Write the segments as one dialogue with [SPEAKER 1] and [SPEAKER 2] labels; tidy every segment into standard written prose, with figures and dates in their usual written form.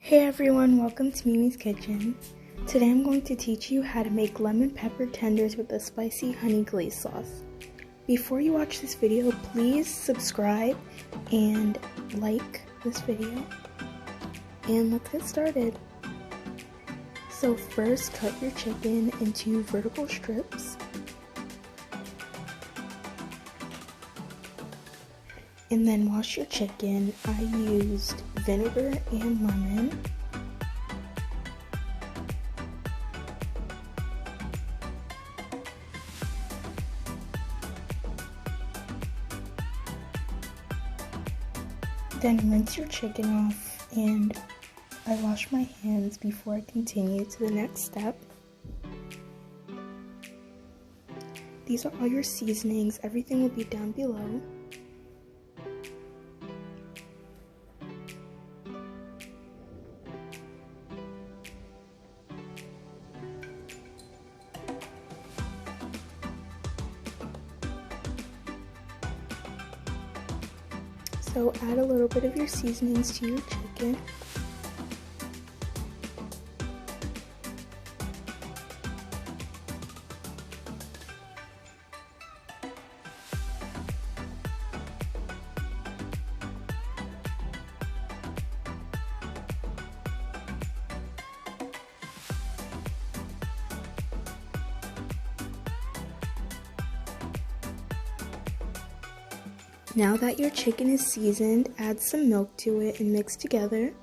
[SPEAKER 1] Hey everyone, welcome to Mimi's Kitchen. Today I'm going to teach you how to make lemon pepper tenders with a spicy honey glaze sauce. Before you watch this video, please subscribe and like this video. And let's get started. So first, cut your chicken into vertical strips. And then wash your chicken. I used vinegar and lemon. Then rinse your chicken off, and I wash my hands before I continue to the next step. These are all your seasonings. Everything will be down below. So add a little bit of your seasonings to your chicken. Now that your chicken is seasoned, add some milk to it and mix together.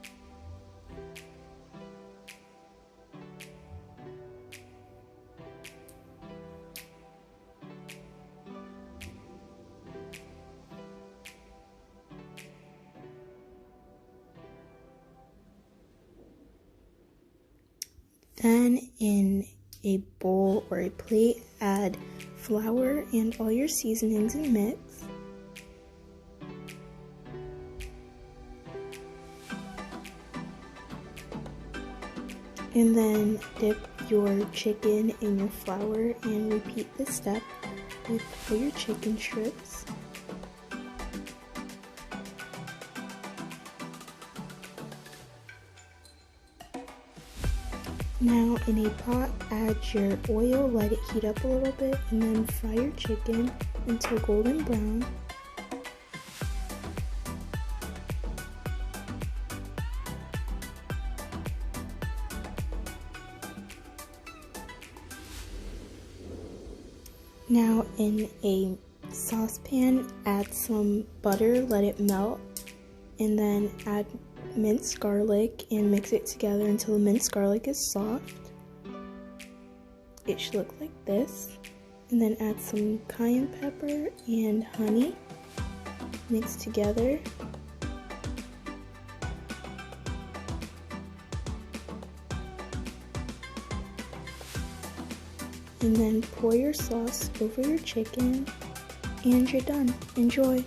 [SPEAKER 1] Then in a bowl or a plate, add flour and all your seasonings and mix. And then dip your chicken in your flour and repeat this step with all your chicken strips. Now in a pot, add your oil, let it heat up a little bit, and then fry your chicken until golden brown. Now in a saucepan, add some butter, let it melt, and then add minced garlic and mix it together until the minced garlic is soft. It should look like this. And then add some cayenne pepper and honey, mix together. And then pour your sauce over your chicken, and you're done. Enjoy!